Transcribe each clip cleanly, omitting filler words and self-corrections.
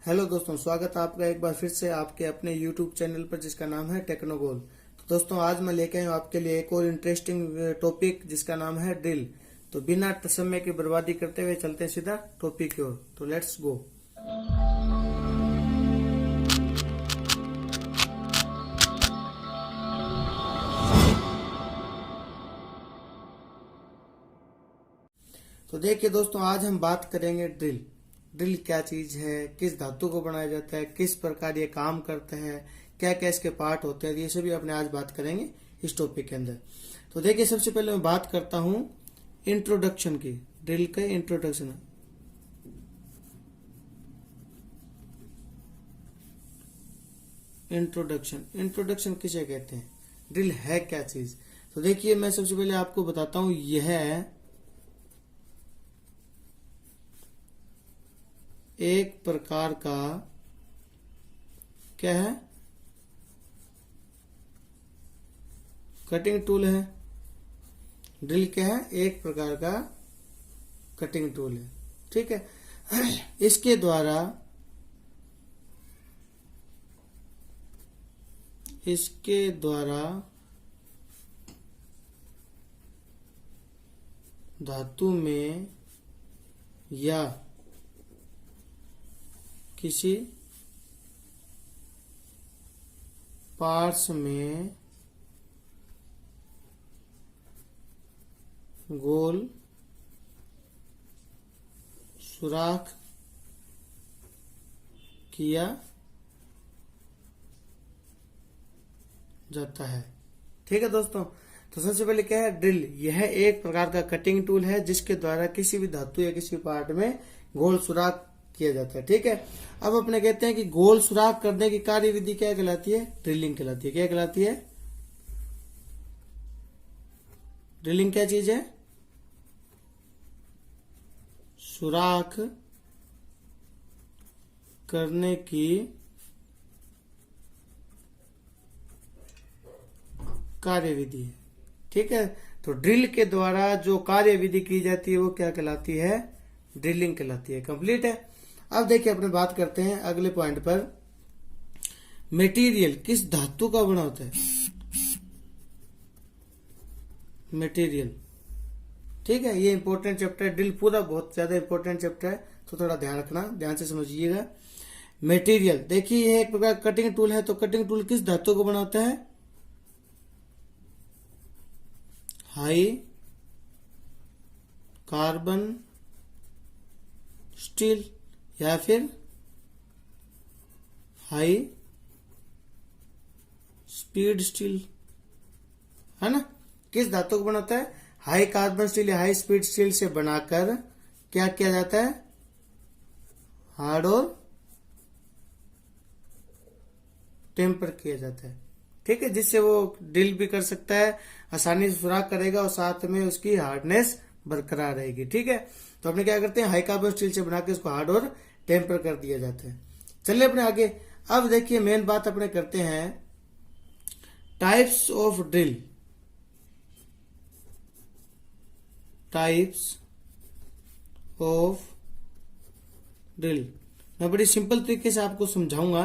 Hello दोस्तों, स्वागत है आपका एक बार फिर से आपके अपने YouTube चैनल पर जिसका नाम है टेक्नोगोल। तो दोस्तों आज मैं लेके आया हूँ आपके लिए एक और इंटरेस्टिंग टॉपिक जिसका नाम है ड्रिल। तो बिना समय की बर्बादी करते हुए चलते हैं सीधा टॉपिक की ओर। तो लेट्स गो। तो देखिए दोस्तों, आज हम बात करेंगे ड्रिल। ड्रिल क्या चीज है, किस धातु को बनाया जाता है, किस प्रकार ये काम करते हैं, क्या क्या इसके पार्ट होते हैं, ये सभी अपने आज बात करेंगे इस टॉपिक के अंदर। तो देखिए सबसे पहले मैं बात करता हूँ इंट्रोडक्शन की, ड्रिल का इंट्रोडक्शन। इंट्रोडक्शन किसे कहते हैं, ड्रिल है क्या चीज। तो देखिए मैं सबसे पहले आपको बताता हूँ, यह एक प्रकार का क्या है, कटिंग टूल है। ड्रिल क्या है, एक प्रकार का कटिंग टूल है। ठीक है, इसके द्वारा धातु में या किसी पार्ट्स में गोल सुराख किया जाता है। ठीक है दोस्तों, तो सबसे पहले क्या है, ड्रिल यह एक प्रकार का कटिंग टूल है जिसके द्वारा किसी भी धातु या किसी पार्ट में गोल सुराख किया जाता है। ठीक है, अब अपने कहते हैं कि गोल सुराख करने की कार्य विधि क्या कहलाती है, ड्रिलिंग कहलाती है। क्या कहलाती है, ड्रिलिंग क्या चीज है, सुराख करने की कार्य विधि है। ठीक है, तो ड्रिल के द्वारा जो कार्य विधि की जाती है वो क्या कहलाती है, ड्रिलिंग कहलाती है। कंप्लीट है। अब देखिए अपने बात करते हैं अगले पॉइंट पर, मटेरियल किस धातु का बना होता है, मटेरियल। ठीक है, ये इंपॉर्टेंट चैप्टर है, ड्रिल पूरा बहुत ज्यादा इंपॉर्टेंट चैप्टर है, तो थोड़ा ध्यान रखना, ध्यान से समझिएगा। मटेरियल देखिए ये एक प्रकार कटिंग टूल है, तो कटिंग टूल किस धातु को बनाता है, हाई कार्बन स्टील या फिर हाई स्पीड स्टील, है ना। किस धातु को बनाता है, हाई कार्बन स्टील या हाई स्पीड स्टील से बनाकर क्या किया जाता है, हार्ड और टेम्पर किया जाता है। ठीक है, जिससे वो ड्रिल भी कर सकता है, आसानी से सुराख करेगा और साथ में उसकी हार्डनेस बरकरार रहेगी। ठीक है, तो अपने क्या करते हैं, हाई कार्बन स्टील से बना के उसको हार्ड और टेम्पर कर दिया जाता है। चलिए अपने आगे, अब देखिए मेन बात अपने करते हैं types of drill. Types of drill मैं बड़ी सिंपल तरीके से आपको समझाऊंगा।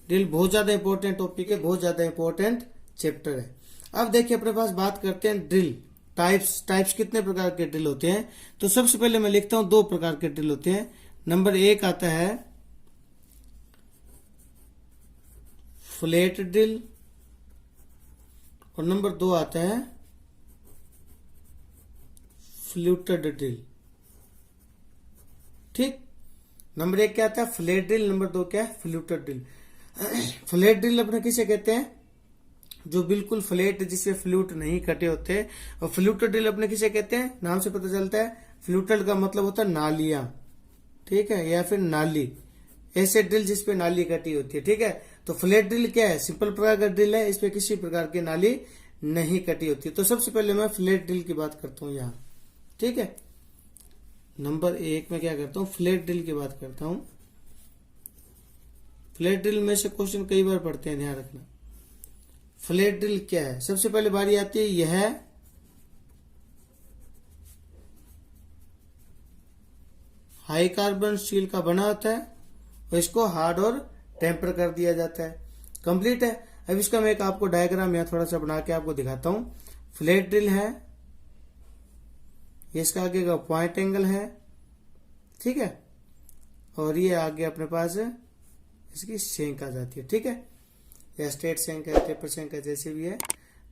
ड्रिल बहुत ज्यादा इंपॉर्टेंट टॉपिक है, बहुत ज्यादा इंपॉर्टेंट चैप्टर है। अब देखिए अपने पास बात करते हैं ड्रिल टाइप्स कितने प्रकार के ड्रिल होते हैं। तो सबसे पहले मैं लिखता हूं दो प्रकार के ड्रिल होते हैं। नंबर एक आता है फ्लैट ड्रिल और नंबर दो आता है फ्लूटेड ड्रिल। ठीक, नंबर एक क्या आता है, फ्लैट ड्रिल, नंबर दो क्या है, फ्लूटेड ड्रिल। फ्लैट ड्रिल अपने किसे कहते हैं, जो बिल्कुल फ्लैट जिससे फ्लूट नहीं कटे होते। और फ्लूटेड ड्रिल अपने किसे कहते हैं, नाम से पता चलता है, फ्लूटेड का मतलब होता है नालियां। ठीक है, या फिर नाली, ऐसे ड्रिल जिसपे नाली कटी होती है। ठीक है, तो फ्लैट ड्रिल क्या है, सिंपल प्रकार का ड्रिल है, इसपे किसी प्रकार की नाली नहीं कटी होती। तो सबसे पहले मैं फ्लैट ड्रिल की बात करता हूँ यहाँ। ठीक है, नंबर एक में क्या करता हूँ, फ्लैट ड्रिल की बात करता हूँ। फ्लैट ड्रिल में से क्वेश्चन कई बार पढ़ते हैं, ध्यान रखना। फ्लैट ड्रिल क्या है, सबसे पहले बारी आती है, यह हाई कार्बन स्टील का बना होता है और इसको हार्ड और टेम्पर कर दिया जाता है। कंप्लीट है। अब इसका मैं एक आपको डायग्राम यहाँ थोड़ा सा बना के आपको दिखाता हूँ। फ्लैट ड्रिल है, ये इसका आगे का पॉइंट एंगल है, ठीक है, और ये आगे अपने पास इसकी शेंक आ जाती है, ठीक है, या स्ट्रेट शेंक है, टेपर शेंक है, जैसे भी है।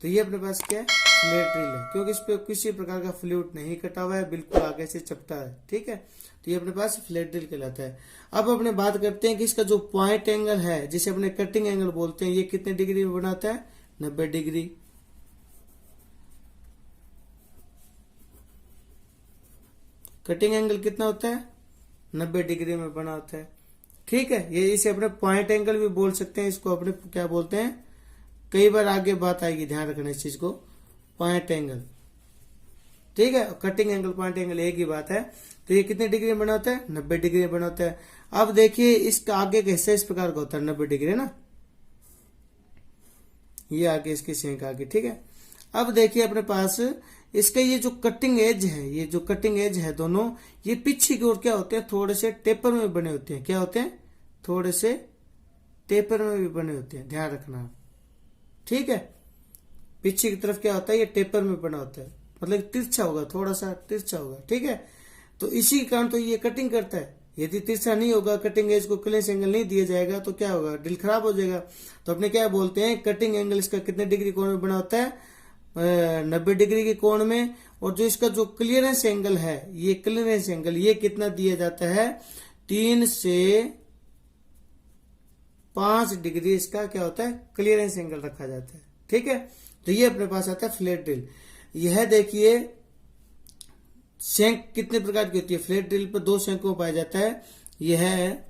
तो ये अपने पास क्या है, फ्लैट ड्रिल है, क्योंकि इस पे किसी प्रकार का फ्लूइड नहीं कटा हुआ है, बिल्कुल आगे से चपटा है, ठीक है। तो ये अपने पास फ्लैट ड्रिल कहलाता है। अब अपने बात करते हैं कि इसका जो पॉइंट एंगल है, जिसे अपने कटिंग एंगल बोलते हैं, ये कितने डिग्री में बनाता है, 90 डिग्री। कटिंग एंगल कितना होता है, 90 डिग्री में बना होता है, ठीक है। ये इसे अपने पॉइंट एंगल भी बोल सकते हैं, इसको अपने क्या बोलते हैं, कई बार आगे बात आएगी, ध्यान रखना इस चीज को, पॉइंट एंगल, ठीक है। कटिंग एंगल पॉइंट एंगल एक ही बात है। तो ये कितने डिग्री में बना होता है, 90 डिग्री में बना होता है। अब देखिए इसका आगे का हिस्सा इस प्रकार का होता है, 90 डिग्री ना, ये आगे इसकी शेंक आगे, ठीक है। अब देखिए अपने पास इसका ये जो कटिंग एज है, ये जो कटिंग एज है दोनों, ये पीछे की ओर क्या होते हैं, थोड़े से टेपर में बने होते हैं। क्या होते हैं, थोड़े से टेपर में भी बने होते हैं, ध्यान रखना, ठीक है। पीछे की तरफ क्या होता है, ये टेपर में बना होता है, मतलब तिरछा होगा, थोड़ा सा तिरछा होगा, ठीक है। तो इसी कारण तो ये कटिंग करता है। यदि तिरछा नहीं होगा, कटिंग एज को क्लीयरेंस एंगल नहीं दिया जाएगा, तो क्या होगा, ड्रिल खराब हो जाएगा। तो अपने क्या बोलते हैं, कटिंग एंगल इसका कितने डिग्री कोण में बना होता है, 90 डिग्री के कोण में। और जो इसका जो क्लियरेंस एंगल है, ये क्लियरेंस एंगल ये कितना दिया जाता है, 3 से 5 डिग्री इसका क्या होता है, क्लियरेंस एंगल रखा जाता है, ठीक है। तो ये अपने पास आता है फ्लैट ड्रिल। यह देखिए शेंक कितने प्रकार की होती है, फ्लैट ड्रिल पर 2 शेंकों पाया जाता है। यह है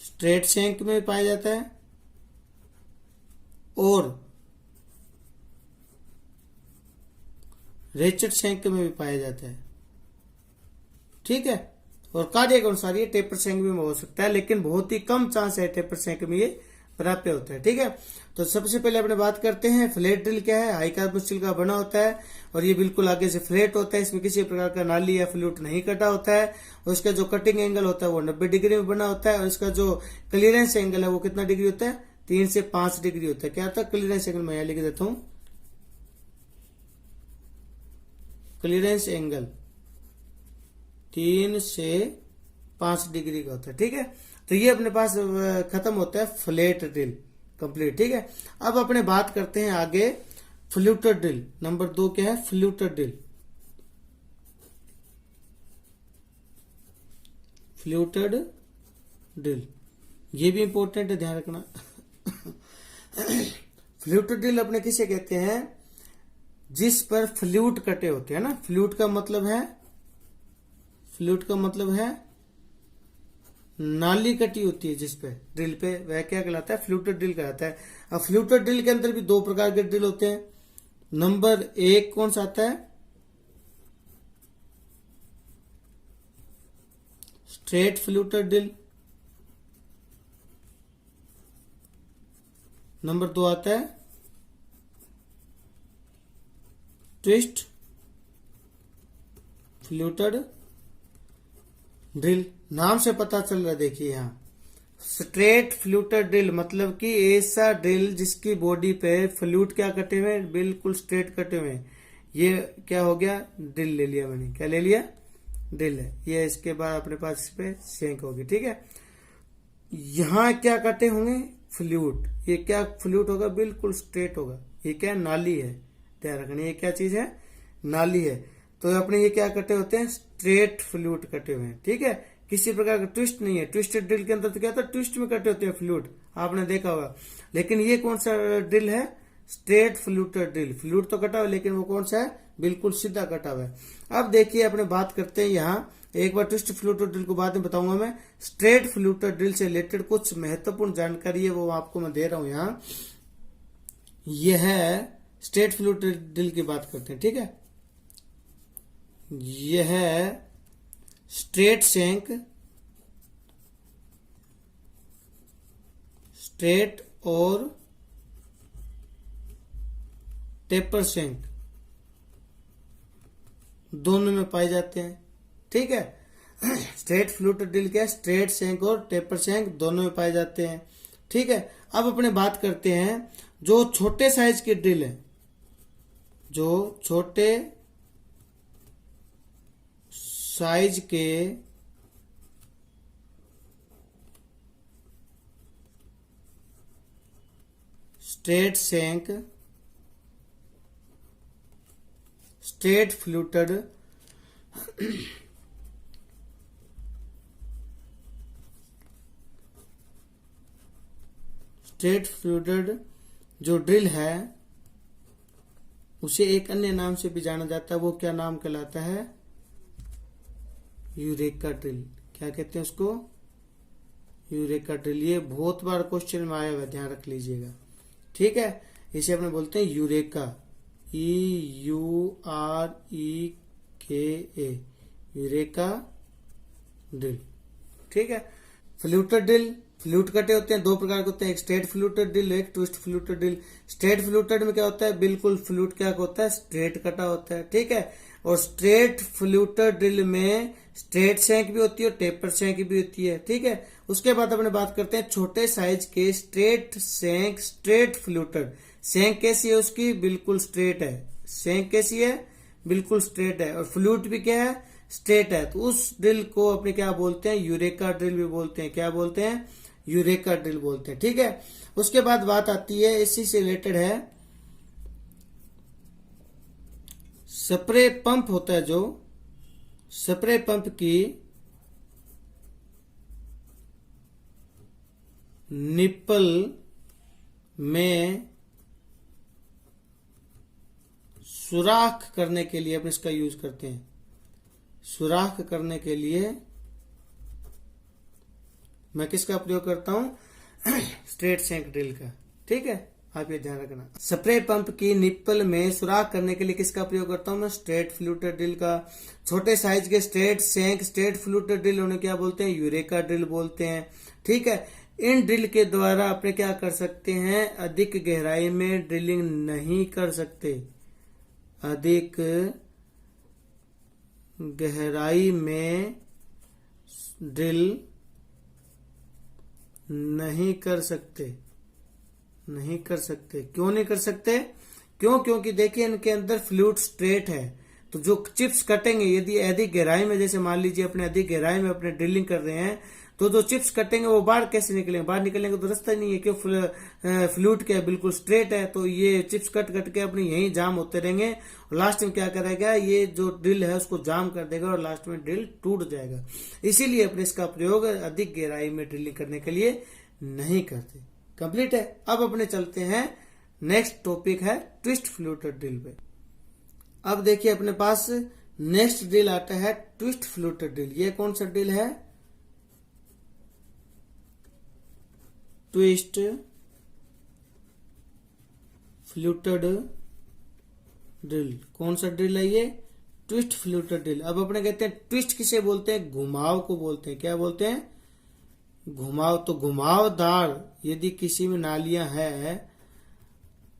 स्ट्रेट शेंक में पाया जाता है और रेचेट शेंक में भी पाया जाता है, ठीक है। और कार्य के अनुसार ये टेपर शेंक में हो सकता है, लेकिन बहुत ही कम चांस है टेपर शेंक में ये प्राप्य होता है, ठीक है। तो सबसे पहले अपने बात करते हैं फ्लैट ड्रिल क्या है। हाई कार्बन स्टील का बना होता है और ये बिल्कुल आगे से फ्लैट होता है, इसमें किसी प्रकार का नाली या फ्लूट नहीं कटा होता है। और इसका जो कटिंग एंगल होता है वो 90 डिग्री में बना होता है। और इसका जो क्लियरेंस एंगल है वो कितना डिग्री होता है, 3 से 5 डिग्री होता है। क्या होता है क्लियरेंस एंगल, मैं यहां लिख देता हूं, क्लियरेंस एंगल 3 से 5 डिग्री का होता है, ठीक है। तो ये अपने पास खत्म होता है फ्लैट ड्रिल, कंप्लीट, ठीक है। अब अपने बात करते हैं आगे फ्लूटेड ड्रिल। नंबर 2 क्या है, फ्लूटेड ड्रिल। फ्लूटेड ड्रिल ये भी इंपॉर्टेंट है, ध्यान रखना। फ्लूटेड ड्रिल अपने किसे कहते हैं, जिस पर फ्लूट कटे होते हैं ना। फ्लूट का मतलब है, फ्लूट का मतलब है नाली कटी होती है जिस पे ड्रिल पे, वह क्या कहलाता है, फ्लूटेड ड्रिल कहलाता है। अब फ्लूटेड ड्रिल के अंदर भी 2 प्रकार के ड्रिल होते हैं। नंबर 1 कौन सा आता है, स्ट्रेट फ्लूटेड ड्रिल। नंबर 2 आता है ट्विस्ट फ्लूटेड ड्रिल। नाम से पता चल रहा है, देखिए यहाँ स्ट्रेट फ्लूटेड ड्रिल मतलब कि ऐसा ड्रिल जिसकी बॉडी पे फ्लूट क्या कटे हुए, बिल्कुल स्ट्रेट कटे हुए। ये क्या हो गया, ड्रिल ले लिया मैंने, क्या ले लिया, ड्रिल है ये। इसके बाद अपने पास इस पे शेंक होगी, ठीक है। यहाँ क्या कटे होंगे, फ्लूट। ये क्या फ्लूट होगा, बिल्कुल स्ट्रेट होगा। ये क्या नाली है, ध्यान रखना, ये क्या चीज है, नाली है। तो अपने ये क्या कटे होते हैं, स्ट्रेट फ्लूट कटे हुए हैं, ठीक है। किसी प्रकार का ट्विस्ट नहीं है। ट्विस्टेड ड्रिल के अंदर तो क्या था, ट्विस्ट में कटे होते हैं फ्लूट, आपने देखा होगा। लेकिन ये कौन सा ड्रिल है, स्ट्रेट फ्लूटेड ड्रिल। फ्लूट तो कटा हुआ लेकिन वो कौन सा है, बिल्कुल सीधा कटा हुआ है। अब देखिए अपने बात करते हैं यहाँ, एक बार ट्विस्ट फ्लूटेड ड्रिल को बाद में बताऊंगा मैं। स्ट्रेट फ्लूटेड ड्रिल से रिलेटेड कुछ महत्वपूर्ण जानकारी है, वो आपको मैं दे रहा हूं यहाँ। यह है स्ट्रेट फ्लूटेड ड्रिल की बात करते हैं, ठीक है। यह है स्ट्रेट शेंक, स्ट्रेट और टेपर शेंक दोनों में पाए जाते हैं, ठीक है। स्ट्रेट फ्लूटेड ड्रिल क्या है, स्ट्रेट शैंक और टेपर शैंक दोनों में पाए जाते हैं। ठीक है, अब अपने बात करते हैं जो छोटे साइज की ड्रिल है, जो छोटे साइज के straight shank, straight fluted straight fluted जो ड्रिल है उसे एक अन्य नाम से भी जाना जाता है। वो क्या नाम कहलाता है, यूरेका ड्रिल। क्या कहते हैं उसको, यूरेका ड्रिल। ये बहुत बार क्वेश्चन में आया हुआ, ध्यान रख लीजिएगा। ठीक है, इसे अपने बोलते हैं यूरेका, EUREKA, यूरेका ड्रिल। ठीक है, फ्लूटेड ड्रिल, फ्लूट कटे होते हैं, दो प्रकार के होते हैं, एक स्ट्रेट फ्लूटेड ड्रिल, एक twist fluted drill. Straight fluted में क्या होता है, बिल्कुल फ्लूट क्या होता है, स्ट्रेट कटा होता है। ठीक है, और स्ट्रेट फ्लूटेड ड्रिल में स्ट्रेट शैंक भी होती है और टेपर शैंक भी होती है। ठीक है, उसके बाद अपने बात करते हैं छोटे साइज के straight shank, straight fluted. Shank कैसी है उसकी, बिल्कुल स्ट्रेट है। शैंक कैसी है, बिल्कुल स्ट्रेट है। और फ्लूट भी क्या है, स्ट्रेट है। तो उस ड्रिल को अपने क्या बोलते हैं, यूरेका ड्रिल भी बोलते हैं। क्या बोलते हैं, यूरेका ड्रिल बोलते हैं। ठीक है, उसके बाद बात आती है, इसी से रिलेटेड है, स्प्रे पंप होता है, जो स्प्रे पंप की निप्पल में सुराख करने के लिए अपन इसका यूज करते हैं। सुराख करने के लिए मैं किसका प्रयोग करता हूं, स्ट्रेट शैंक ड्रिल का। ठीक है, आप ये ध्यान रखना। स्प्रे पंप की निप्पल में सुराख करने के लिए किसका प्रयोग करता हूं मैं, स्ट्रेट फ्लूटेड ड्रिल का। छोटे साइज के straight shank, straight fluted drill उन्हें क्या बोलते हैं, यूरेका ड्रिल बोलते हैं। ठीक है, इन ड्रिल के द्वारा अपने क्या कर सकते हैं, अधिक गहराई में ड्रिलिंग नहीं कर सकते, अधिक गहराई में ड्रिल नहीं कर सकते, नहीं कर सकते। क्यों नहीं कर सकते, क्योंकि देखिए इनके अंदर फ्लूट स्ट्रेट है, तो जो चिप्स कटेंगे, यदि अधिक गहराई में, जैसे मान लीजिए अपने अधिक गहराई में अपने ड्रिलिंग कर रहे हैं, तो जो चिप्स कटेंगे वो बाहर कैसे निकलेंगे, बाहर निकलेंगे तो रास्ता नहीं है। क्यों, फ्लूट क्या है, बिल्कुल स्ट्रेट है, तो ये चिप्स कट कट के अपने यहीं जाम होते रहेंगे और लास्ट में क्या करेगा, ये जो ड्रिल है उसको जाम कर देगा और लास्ट में ड्रिल टूट जाएगा। इसीलिए अपने इसका प्रयोग अधिक गहराई में ड्रिलिंग करने के लिए नहीं करते। कंप्लीट है। अब अपने चलते हैं, नेक्स्ट टॉपिक है ट्विस्ट फ्लूटेड ड्रिल पे। अब देखिए अपने पास नेक्स्ट ड्रिल आता है ट्विस्ट फ्लूटेड ड्रिल। ये कौन सा ड्रिल है, ट्विस्ट फ्लूटेड ड्रिल। कौन सा ड्रिल है ये, ट्विस्ट फ्लूटेड ड्रिल। अब अपने कहते हैं ट्विस्ट किसे बोलते हैं, घुमाव को बोलते हैं। क्या बोलते हैं, घुमाव। तो घुमावदार यदि किसी में नालियां है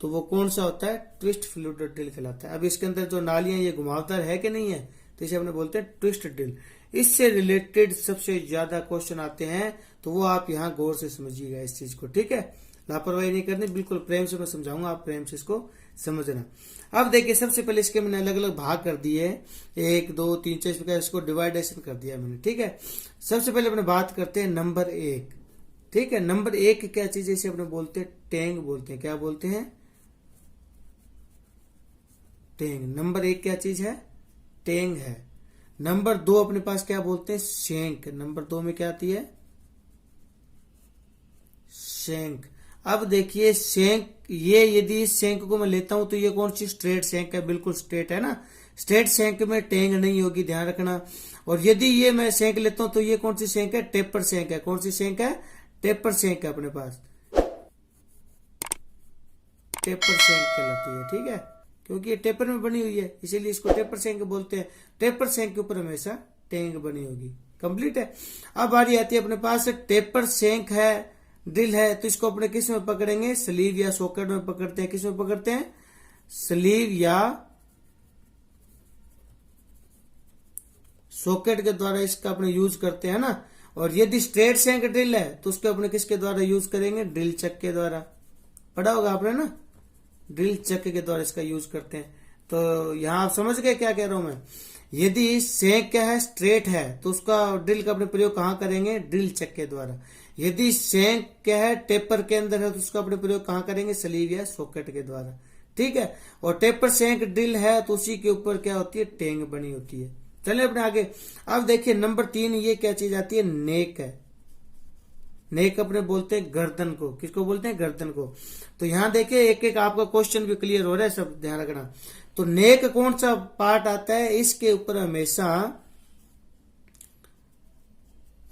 तो वो कौन सा होता है, ट्विस्ट फ्लूटेड ड्रिल कहलाता है। अब इसके अंदर जो नालियां ये घुमावदार है कि नहीं है, तो इसे अपने बोलते हैं ट्विस्ट ड्रिल। इससे रिलेटेड सबसे ज्यादा क्वेश्चन आते हैं, तो वो आप यहाँ गौर से समझिएगा इस चीज को। ठीक है, लापरवाही नहीं करनी, बिल्कुल प्रेम से मैं समझाऊंगा, आप प्रेम से इसको समझना। अब देखिए सबसे पहले इसके मैंने अलग अलग भाग कर दिए, 1 2 3 4 इस प्रकार इसको डिवाइडेशन कर दिया मैंने। ठीक है, सबसे पहले अपने बात करते हैं नंबर 1। ठीक है, नंबर 1 क्या चीज है, इसे अपने बोलते हैं टेंग बोलते हैं। क्या बोलते हैं, टेंग। नंबर 1 क्या चीज है, टेंग है। नंबर 2 अपने पास क्या बोलते हैं, शैंक। नंबर 2 में क्या आती है, शैंक। अब देखिए शैंक, ये यदि इस शैंक को मैं लेता हूं तो ये कौन सी, स्ट्रेट शैंक है, बिल्कुल स्ट्रेट है ना। स्ट्रेट शैंक में टेंग नहीं होगी, ध्यान रखना। और यदि ये मैं शैंक लेता हूं तो ये कौन सी शैंक है, टेपर शैंक है। कौन सी शैंक है, टेपर शैंक है अपने पास, टेपर शैंक कहलाती है। ठीक है, क्योंकि ये टेपर में बनी हुई है इसीलिए इसको टेपर शैंक बोलते हैं। टेपर शैंक के ऊपर हमेशा टेंग बनी होगी। कंप्लीट है। अब बारी आती है अपने पास टेपर शैंक है, ड्रिल है, तो इसको अपने किस में पकड़ेंगे, स्लीव या सॉकेट में पकड़ते हैं। किस में पकड़ते हैं, स्लीव या सॉकेट के द्वारा इसका अपने यूज करते हैं ना। और यदि स्ट्रेट शेंक ड्रिल है तो उसको अपने किसके द्वारा यूज करेंगे, ड्रिल चक के द्वारा। पढ़ा होगा आपने ना, ड्रिल चक के द्वारा इसका यूज करते हैं। तो यहां आप समझ गए क्या कह रहा हूं मैं। यदि शेंक क्या है, स्ट्रेट है, तो उसका ड्रिल का अपने प्रयोग कहां करेंगे, ड्रिल चक के द्वारा। यदि शेंक क्या है, टेपर के अंदर है, तो उसका अपने प्रयोग कहां करेंगे, स्लीव या सॉकेट के द्वारा। ठीक है। और टेपर शेंक ड्रिल है तो उसी के ऊपर क्या होती है, टेंग बनी होती है। चलिए अपने आगे। अब देखिए नंबर 3, ये क्या चीज आती है, नेक है। नेक अपने बोलते हैं गर्दन को। किसको बोलते हैं, गर्दन को। तो यहां देखिए एक एक आपका क्वेश्चन भी क्लियर हो रहा है, सब ध्यान रखना। तो नेक कौन सा पार्ट आता है, इसके ऊपर हमेशा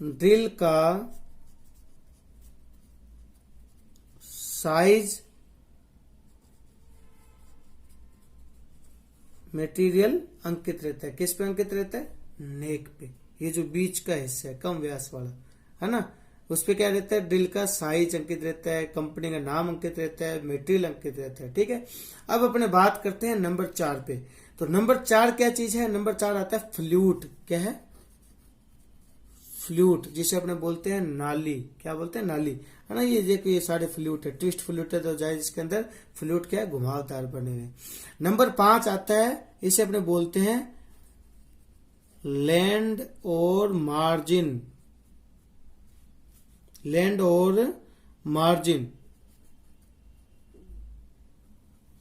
ड्रिल का साइज मटेरियल अंकित रहता है। किस पे अंकित रहता है, नेक पे। ये जो बीच का हिस्सा है, कम व्यास वाला, है ना, उस पे क्या रहता है, ड्रिल का साइज अंकित रहता है, कंपनी का नाम अंकित रहता है, मटेरियल अंकित रहता है। ठीक है। अब अपने बात करते हैं नंबर 4 पे। तो नंबर 4 क्या चीज है, नंबर 4 आता है फ्लूट। क्या है, फ्लूट, जिसे अपने बोलते हैं नाली। क्या बोलते हैं, नाली, है ना। ये देखो ये सारे फ्लूट है, ट्विस्ट फ्लूट है तो जाए जिसके अंदर फ्लूट क्या है, घुमावदार बने हुए। नंबर 5 आता है, इसे अपने बोलते हैं लैंड और मार्जिन। लैंड और मार्जिन,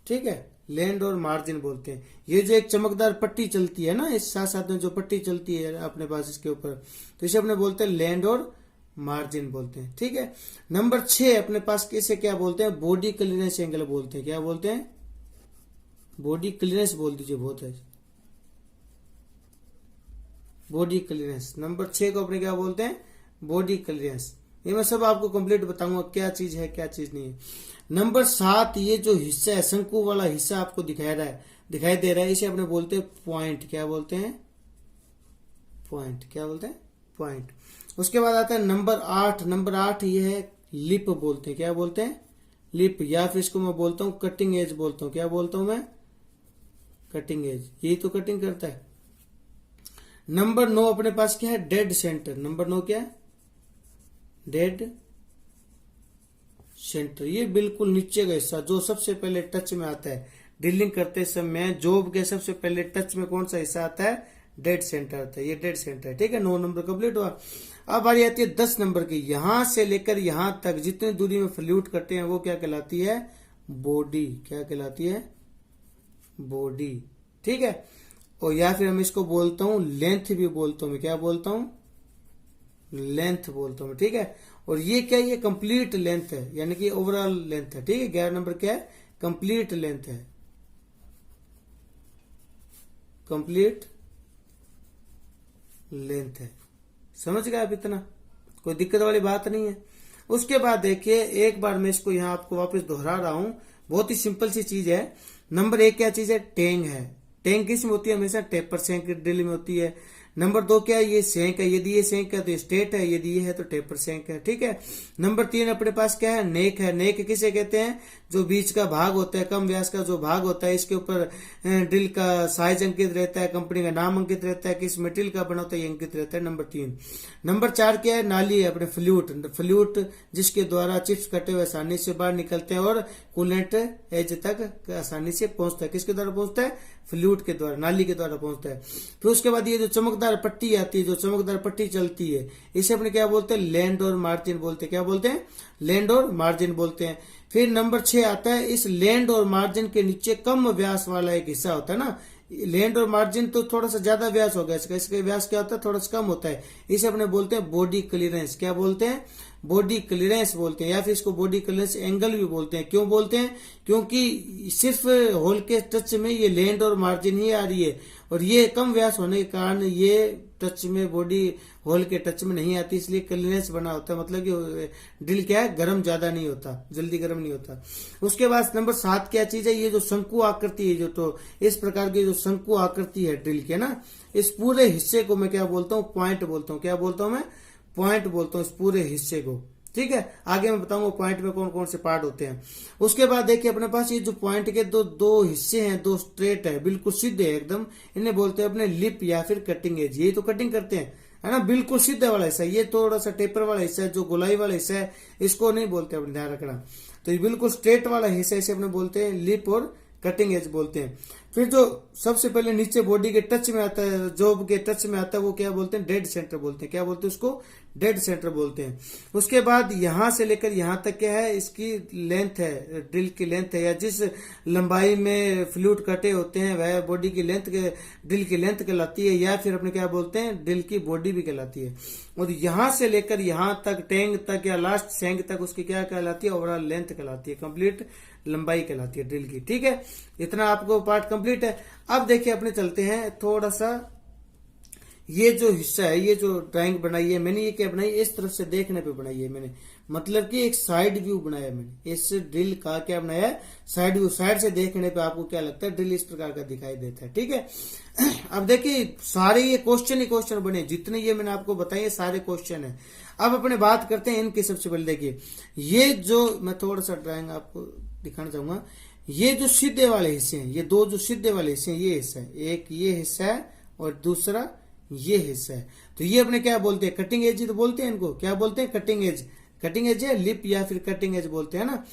ठीक है, लैंड और मार्जिन बोलते हैं। ये जो एक चमकदार पट्टी चलती है ना, इस साथ साथ में जो पट्टी चलती है अपने पास इसके ऊपर, तो इसे अपने बोलते हैं लैंड और मार्जिन बोलते हैं। ठीक है। नंबर 6 अपने पास इसे क्या बोलते हैं, बॉडी क्लीयरेंस एंगल बोलते हैं। क्या बोलते हैं, बॉडी क्लीयरेंस बोल दीजिए, बहुत है, बॉडी क्लीयरेंस। नंबर 6 को अपने क्या बोलते हैं, बॉडी क्लीयरेंस। ये मैं सब आपको कंप्लीट बताऊंगा क्या चीज है क्या चीज नहीं है। नंबर 7, ये जो हिस्सा है, शंकु वाला हिस्सा आपको दिखाई दे रहा है, इसे अपने बोलते हैं पॉइंट। क्या बोलते हैं, पॉइंट। क्या बोलते हैं, पॉइंट। उसके बाद आता है नंबर 8। नंबर 8 ये है लिप बोलते हैं। क्या बोलते हैं, लिप, या फिर इसको मैं बोलता हूं कटिंग एज बोलता हूं। क्या बोलता हूं मैं, कटिंग एज। यही तो कटिंग करता है। नंबर 9 अपने पास क्या है, डेड सेंटर। नंबर 9 क्या है, डेड सेंटर। ये बिल्कुल नीचे का हिस्सा जो सबसे पहले टच में आता है ड्रिलिंग करते समय, जॉब के सबसे पहले टच में कौन सा हिस्सा आता है, डेड सेंटर आता है। ये डेड सेंटर है। ठीक है। 9 नंबर कंप्लीट हुआ। अब बारी आती है 10 नंबर की। यहां से लेकर यहां तक जितनी दूरी में फ्लूट करते हैं वो क्या कहलाती है, बॉडी। क्या कहलाती है, बॉडी। ठीक है। और या फिर हम इसको बोलता हूं लेंथ भी बोलता हूं मैं। क्या बोलता हूं, लेंथ बोलता हूं। ठीक है। और ये क्या, ये कंप्लीट लेंथ है, यानी कि ओवरऑल लेंथ है। ठीक है। 11 नंबर क्या है, कंप्लीट लेंथ है, कंप्लीट लेंथ है। समझ गए आप, इतना कोई दिक्कत वाली बात नहीं है। उसके बाद देखिए, एक बार मैं इसको यहां आपको वापस दोहरा रहा हूं, बहुत ही सिंपल सी चीज है। नंबर 1 क्या चीज है, टेंग है। टेंग किस में होती है, हमेशा टेपर शेंक ड्रिल में होती है। नंबर 2 क्या है, ये शेंक है। यदि ये शेंक है तो स्ट्रेट है, यदि ये है तो टेपर शेंक है। ठीक है। नंबर 3 अपने पास क्या है, नेक है। नेक किसे कहते हैं, जो बीच का भाग होता है, कम व्यास का जो भाग होता है, इसके ऊपर ड्रिल का साइज अंकित रहता है, कंपनी का नाम अंकित रहता है, किस मटेरियल का बना होता है ये अंकित रहता है। नंबर 3। नंबर 4 क्या है, नाली है, अपने फ्लूट। फ्लूट जिसके द्वारा चिप्स कटे हुए आसानी से बाहर निकलते हैं और कूलेंट एज तक आसानी से पहुंचता है। किसके द्वारा पहुंचता है, फ्लूट के द्वारा, नाली के द्वारा पहुंचता है। फिर उसके बाद ये जो चमकदार पट्टी आती है, जो चमकदार पट्टी चलती है, इसे अपने क्या बोलते हैं, लैंड और मार्जिन बोलते हैं। क्या बोलते हैं, लैंड और मार्जिन बोलते हैं। फिर नंबर 6 आता है, इस लैंड और मार्जिन के नीचे कम व्यास वाला एक हिस्सा होता है ना। लैंड और मार्जिन तो थोड़ा सा ज्यादा व्यास होगा इसका, इसका व्यास क्या होता है, थोड़ा सा कम होता है। इसे अपने बोलते हैं बॉडी क्लीयरेंस। क्या बोलते हैं, बॉडी क्लीयरेंस बोलते हैं, या फिर इसको बॉडी क्लीयरेंस एंगल भी बोलते हैं। क्यों बोलते हैं, क्योंकि सिर्फ होल के टच में ये लैंड और मार्जिन ही आ रही है, और ये कम व्यास होने के कारण ये टच में, बॉडी होल के टच में नहीं आती, इसलिए क्लीयरेंस बना होता है। मतलब कि ड्रिल क्या है, गर्म ज्यादा नहीं होता, जल्दी गर्म नहीं होता। उसके बाद नंबर 7 क्या चीज है, ये जो शंकु आकृति है, जो तो इस प्रकार की जो शंकु आकृति है ड्रिल के ना, इस पूरे हिस्से को मैं क्या बोलता हूँ, पॉइंट बोलता हूँ। क्या बोलता हूँ मैं, पॉइंट बोलता हूँ इस पूरे हिस्से को। ठीक है, आगे मैं बताऊंगा पॉइंट में कौन कौन से पार्ट होते हैं। उसके बाद देखिए अपने पास ये जो पॉइंट के दो हिस्से हैं, दो स्ट्रेट है, बिल्कुल सीधे है एकदम, इन्हें बोलते हैं अपने लिप या फिर कटिंग एज। ये तो कटिंग करते हैं, है ना, बिल्कुल सीधा वाला हिस्सा। ये थोड़ा सा टेपर वाला हिस्सा है, जो गोलाई वाला हिस्सा है, इसको नहीं बोलते, अपने ध्यान रखना। तो ये बिल्कुल स्ट्रेट वाला हिस्सा इसे अपने बोलते हैं लिप और कटिंग एज बोलते हैं। फिर जो सबसे पहले नीचे बॉडी के टच में आता है, जॉब के टच में आता है, वो क्या बोलते हैं, डेड सेंटर बोलते हैं। क्या बोलते हैं उसको, डेड सेंटर बोलते हैं। उसके बाद यहां से लेकर यहां तक क्या है, इसकी लेंथ है, ड्रिल की लेंथ है, या जिस लंबाई में फ्लूइड कटे होते हैं वह बॉडी की लेंथ के, ड्रिल की लेंथ कहलाती है, या फिर अपने क्या बोलते हैं, ड्रिल की बॉडी भी कहलाती है। और यहां से लेकर यहां तक, टैंक तक या लास्ट सेंग तक, उसकी क्या कहलाती है, ओवरऑल लेंथ कहलाती है, कंप्लीट लंबाई कहलाती है ड्रिल की। ठीक है, इतना आपको पार्ट कंप्लीट है। अब देखिए अपने चलते हैं थोड़ा सा, ये जो हिस्सा है, ये जो ड्राइंग बनाई है मैंने, ये क्या बनाई, इस तरफ से देखने पे बनाई है मैंने, मतलब कि एक साइड व्यू बनाया मैंने। इस ड्रिल का क्या बनाया है, साइड व्यू। साइड से देखने पे आपको क्या लगता है, ड्रिल इस प्रकार का दिखाई देता है। ठीक है, अब देखिए सारे ये क्वेश्चन ही क्वेश्चन बने, जितने ये मैंने आपको बताए सारे क्वेश्चन है। अब अपने बात करते हैं इनकी। सबसे पहले देखिए, ये जो मैं थोड़ा सा ड्राइंग आपको दिखाना चाहूंगा, ये जो सीधे वाले हिस्से हैं, ये दो जो सीधे वाले हिस्से हैं, ये हिस्सा है, एक ये हिस्सा है और दूसरा ये हिस्सा है। तो ये अपने क्या बोलते हैं, कटिंग एज ही तो बोलते हैं इनको। क्या बोलते हैं, कटिंग एज। कटिंग एज है लिप या फिर कटिंग एज बोलते हैं ना।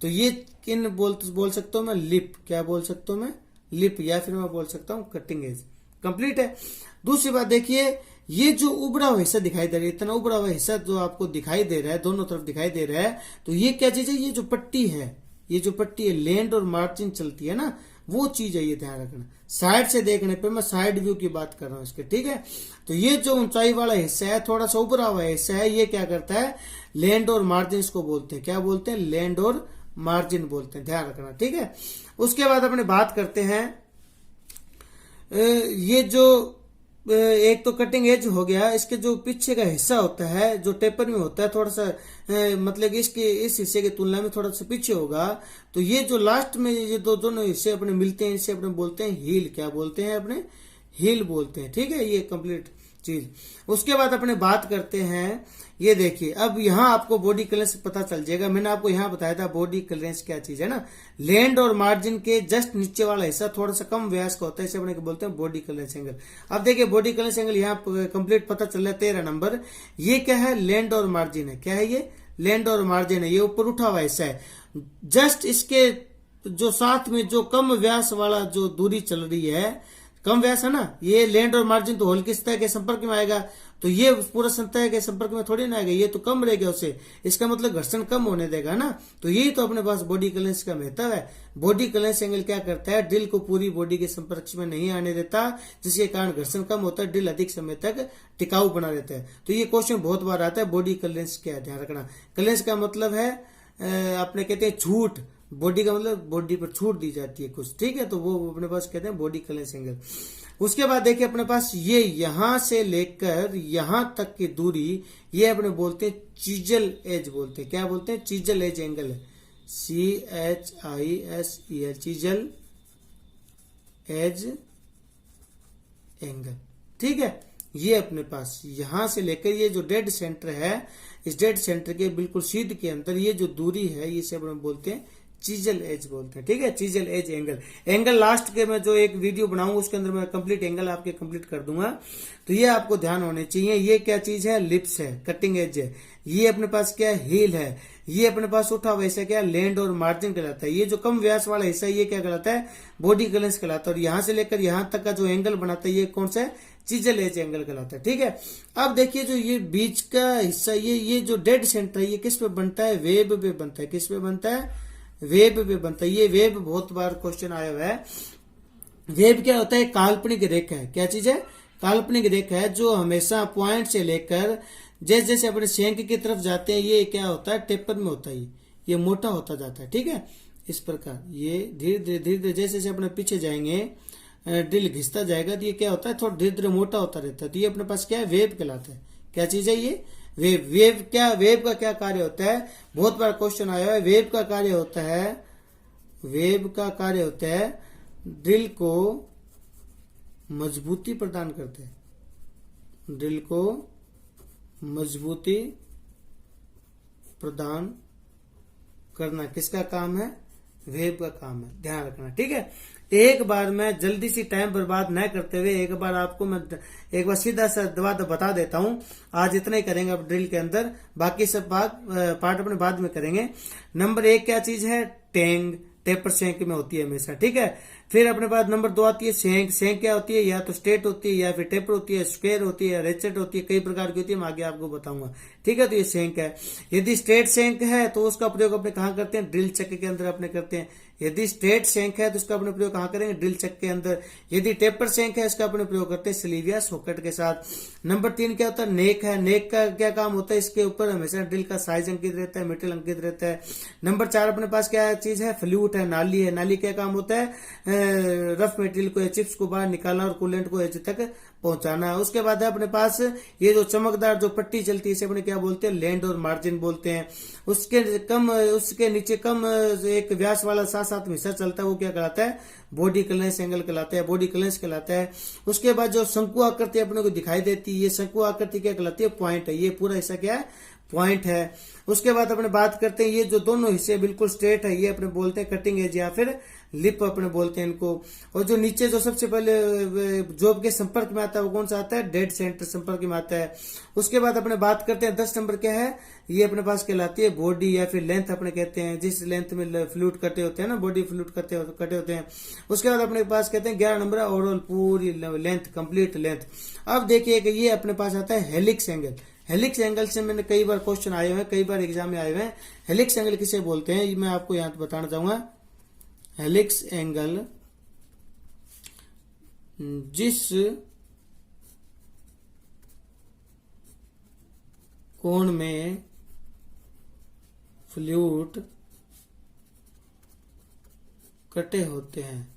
तो ये किन बोल सकता हूं मैं, लिप। क्या बोल सकता हूं मैं, लिप, या फिर मैं बोल सकता हूं कटिंग एज। कंप्लीट है। दूसरी बात देखिए, ये जो उभरा हुआ हिस्सा दिखाई दे रहा है, इतना उभरा हुआ हिस्सा जो आपको दिखाई दे रहा है, दोनों तरफ दिखाई दे रहा है, तो ये क्या चीज है, ये जो पट्टी है, ये जो पट्टी है, लैंड और मार्जिन चलती है ना, वो चीज है, ये ध्यान रखना। साइड से देखने पे मैं साइड व्यू की बात कर रहा हूं इसके। ठीक है, तो ये जो ऊंचाई वाला हिस्सा है, थोड़ा सा उभरा हुआ हिस्सा है, ये क्या करता है, लैंड और मार्जिन को बोलते हैं। क्या बोलते हैं, लैंड और मार्जिन बोलते हैं, ध्यान रखना। ठीक है, उसके बाद अपने बात करते हैं, ये जो एक तो कटिंग एज हो गया, इसके जो पीछे का हिस्सा होता है, जो टेपर में होता है, थोड़ा सा मतलब इसके इस हिस्से की तुलना में थोड़ा सा पीछे होगा। तो ये जो लास्ट में ये दो दोनों हिस्से अपने मिलते हैं, इसे अपने बोलते हैं हील। क्या बोलते हैं, अपने हील बोलते हैं। ठीक है, ये कंप्लीट चीज। उसके बाद अपने बात करते हैं, ये देखिए अब यहां आपको बॉडी क्लियरेंस पता चल जाएगा। मैंने आपको यहां बताया था बॉडी क्लियरेंस क्या चीज है ना, लैंड और मार्जिन के जस्ट नीचे वाला हिस्सा थोड़ा सा कम व्यास का होता है, इसे अपने बोलते हैं बॉडी क्लियरेंस एंगल। अब देखिए बॉडी क्लियरेंस एंगल यहाँ कंप्लीट पता चल रहा है 13 नंबर। ये क्या है, लैंड और मार्जिन है। क्या है ये, लैंड और मार्जिन है। ये ऊपर उठा हुआ हिस्सा है, जस्ट इसके जो साथ में जो कम व्यास वाला जो दूरी चल रही है, कम व्यास है ना, ये लैंड और मार्जिन तो होल की सतह के संपर्क में आएगा, तो ये पूरा सतह के संपर्क में थोड़ी ना आएगा, ये तो कम रहेगा उससे, इसका मतलब घर्षण कम होने देगा ना। तो यही तो अपने पास बॉडी क्लियरेंस का महत्व है। बॉडी क्लियरेंस एंगल क्या करता है, ड्रिल को पूरी बॉडी के संपर्क में नहीं आने देता, जिसके कारण घर्षण कम होता है, ड्रिल अधिक समय तक टिकाऊ बना रहता है। तो ये क्वेश्चन बहुत बार आता है, बॉडी क्लियरेंस क्या है, ध्यान रखना। क्लियरेंस का मतलब है अपने कहते हैं छूट, बॉडी का मतलब बॉडी पर छूट दी जाती है कुछ। ठीक है, तो वो अपने पास कहते हैं बॉडी क्लियरेंस एंगल। उसके बाद देखिए अपने पास ये यहां से लेकर यहां तक की दूरी, ये अपने बोलते हैं चीजल एज बोलते हैं। क्या बोलते हैं, चीजल एज एंगल है, CHISEL, चीजल एज एंगल। ठीक है, ये अपने पास यहां से लेकर ये जो डेड सेंटर है, इस डेड सेंटर के बिल्कुल सीध के अंदर ये जो दूरी है, इसे अपने बोलते हैं चीजल एज बोलते हैं। ठीक है, chisel edge angle. Angle last के मैं जो एक वीडियो बनाऊंगा उसके अंदर मैं कंप्लीट एंगल आपके कंप्लीट कर दूंगा। तो ये आपको ध्यान होने चाहिए। ये क्या चीज है, लिप्स है, कटिंग एज है। ये अपने पास क्या है, हील है। ये अपने पास उठा हुआ हिस्सा क्या, लैंड और मार्जिन कहलाता है। ये जो कम व्यास वाला हिस्सा है, ये क्या कहलाता है, बॉडी क्लियरेंस कहलाता है। और यहां से लेकर यहां तक का जो एंगल बनाता है, ये कौन सा है, चीजल एज एंगल कहलाता है। ठीक है, अब देखिए जो ये बीच का हिस्सा, ये जो डेड सेंटर है, ये किस पे बनता है, वेब पे बनता है। किस पे बनता है, वेब पे बनता है। ये वेब बहुत बार क्वेश्चन आया हुआ है। वेब क्या होता है, काल्पनिक रेखा है। क्या चीज है, काल्पनिक रेखा है, जो हमेशा पॉइंट से लेकर जैसे जैसे अपने शेंक की तरफ जाते हैं, ये क्या होता है, टेपर में होता है, ये मोटा होता जाता है। ठीक है, इस प्रकार ये धीरे धीरे जैसे जैसे अपने पीछे जाएंगे, ड्रिल घिसता जाएगा, तो ये क्या होता है, थोड़ा धीरे धीरे मोटा होता रहता है। तो ये अपने पास क्या है, वेब कहलाता है। क्या चीज है ये, वेब। वेब क्या, वेब का क्या कार्य होता है, बहुत बार क्वेश्चन आया है। वेब का कार्य होता है, वेब का कार्य होता है ड्रिल को मजबूती प्रदान करते हैं, ड्रिल को मजबूती प्रदान करना किसका काम है? वेब का काम है, ध्यान रखना। ठीक है, एक बार मैं जल्दी सी टाइम बर्बाद न करते हुए एक बार आपको मैं एक बार सीधा सा बात बता देता हूं। आज इतना ही करेंगे अब ड्रिल के अंदर, बाकी सब पार्ट अपने बाद में करेंगे। नंबर 1 क्या चीज है? टेंग, टेपर सेंक में होती है हमेशा। ठीक है, फिर अपने पास नंबर 2 आती है सेंक। सेंक क्या होती है? या तो स्ट्रेट होती है, या फिर टेपर होती है, स्क्वायर होती है, रेचेट होती है, कई प्रकार की होती है, मैं आगे आपको बताऊंगा। ठीक है, तो ये सेंक है। यदि स्ट्रेट सेंक है तो उसका प्रयोग अपने कहाँ करते हैं? ड्रिल चक्के के अंदर अपने करते हैं। यदि स्ट्रेट सेंक है तो उसका अपने प्रयोग कहाँ करेंगे? ड्रिल चक्के के अंदर। यदि टेपर सेंक है इसका अपने प्रयोग करते हैं स्लीव या सॉकेट के साथ। नंबर 3 क्या होता है? नेक है। नेक का क्या काम होता है? इसके ऊपर हमेशा ड्रिल का साइज अंकित रहता है, मेटल अंकित रहता है। नंबर 4 अपने पास क्या चीज है? फ्लूट है, नाली है। नाली क्या काम होता है? रफ मटेरियल को या चिप्स को बाहर निकालना और कूलेंट को एज तक पहुंचाना। उसके बाद है अपने पास ये जो चमकदार जो पट्टी चलती है इसे अपने क्या बोलते हैं? लैंड और मार्जिन बोलते हैं। उसके नीचे कम एक व्यास वाला 7-7 हिस्सा चलता है, वो क्या कहलाता है? बॉडी क्लेंस एंगल कहलाता है, बॉडी क्लेंस कहलाता है। उसके बाद जो शंकु आकृति अपने को दिखाई देती है, ये शंकु आकृति क्या कहलाती है? पॉइंट है। ये पूरा हिस्सा क्या है? पॉइंट है। उसके बाद अपने बात करते हैं ये जो दोनों हिस्से बिल्कुल स्ट्रेट है, ये अपने बोलते हैं कटिंग एज या फिर लिप अपने बोलते हैं इनको। और जो नीचे जो सबसे पहले जॉब के संपर्क में आता है वो कौन सा आता है? डेड सेंटर संपर्क में आता है। उसके बाद अपने बात करते हैं 10 नंबर क्या है? ये अपने पास कहलाती है बॉडी या फिर लेंथ अपने कहते हैं, जिस लेंथ में फ्लूट कटे होते हैं ना, बॉडी फ्लूट कटे होते हैं। उसके बाद अपने पास कहते हैं 11 नंबर ओवरऑल पूरी लेंथ, कंप्लीट लेंथ। अब देखिए कि ये अपने पास आता है हेलिक्स एंगल। हेलिक्स एंगल से मैंने कई बार क्वेश्चन आए हुए हैं, कई बार एग्जाम में आए हुए हैं। हेलिक्स एंगल किसे बोलते हैं ये मैं आपको यहां बताना चाहूंगा। हेलिक्स एंगल जिस कोण में फ्लूट कटे होते हैं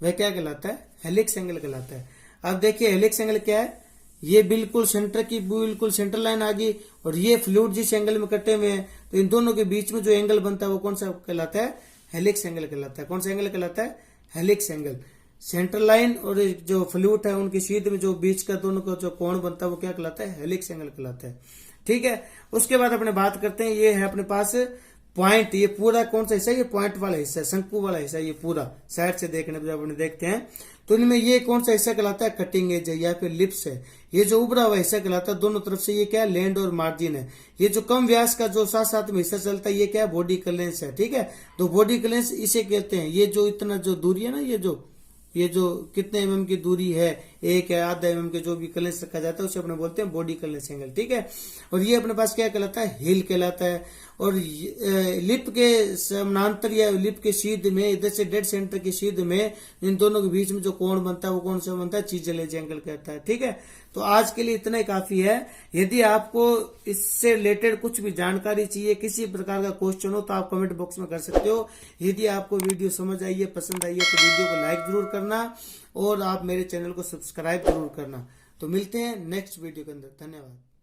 वह क्या कहलाता है? हेलिक्स एंगल कहलाता है। अब देखिए हेलिक्स एंगल क्या है? ये बिल्कुल सेंटर लाइन आ गई और ये फ्लूइड जिस एंगल में कटे हुए हैं, तो इन दोनों के बीच में जो एंगल बनता है वो कौन सा कहलाता है? हेलिक्स एंगल कहलाता है। कौन सा एंगल कहलाता है? Helix angle. सेंटर लाइन और जो फ्लूइड है उनकी सीध में जो बीच का दोनों का जो कोण बनता है वो क्या कहलाता है? हेलिक्स एंगल कहलाता है। ठीक है, उसके बाद अपने बात करते हैं, ये है अपने पास पॉइंट। ये पूरा कौन सा हिस्सा है? ये पॉइंट वाला हिस्सा, शंकु वाला हिस्सा। ये पूरा साइड से देखने पर जब अपने देखते हैं तो इनमें ये कौन सा हिस्सा कहलाता है? कटिंग एज है या फिर लिप्स है। ये जो उभरा हुआ हिस्सा कहलाता है। दोनों तरफ से ये क्या है? लैंड और मार्जिन है। ये जो कम व्यास का जो 7-7 में हिस्सा चलता है ये क्या है? बॉडी क्लेंस है। ठीक है, तो बॉडी क्लेंस इसे कहते हैं। ये जो इतना जो दूरी है ना, ये जो कितने एमएम की दूरी है, 1 है, आधा एमएम के जो भी क्लेंस रखा जाता है उसे अपने बोलते हैं बॉडी क्लेंस एंगल। ठीक है, और ये अपने पास क्या कहलाता है? हिल कहलाता है। और लिप के समानांतर या लिप के सीध में, इधर से डेड सेंटर की सीध में इन दोनों के बीच में जो कोण बनता है वो कौन सा बनता है? चीजेल एज एंगल कहता है। ठीक है, तो आज के लिए इतना ही काफी है। यदि आपको इससे रिलेटेड कुछ भी जानकारी चाहिए, किसी प्रकार का क्वेश्चन हो तो आप कमेंट बॉक्स में कर सकते हो। यदि आपको वीडियो समझ आई है, पसंद आई है तो वीडियो को लाइक जरूर करना और आप मेरे चैनल को सब्सक्राइब जरूर करना। तो मिलते हैं नेक्स्ट वीडियो के अंदर। धन्यवाद।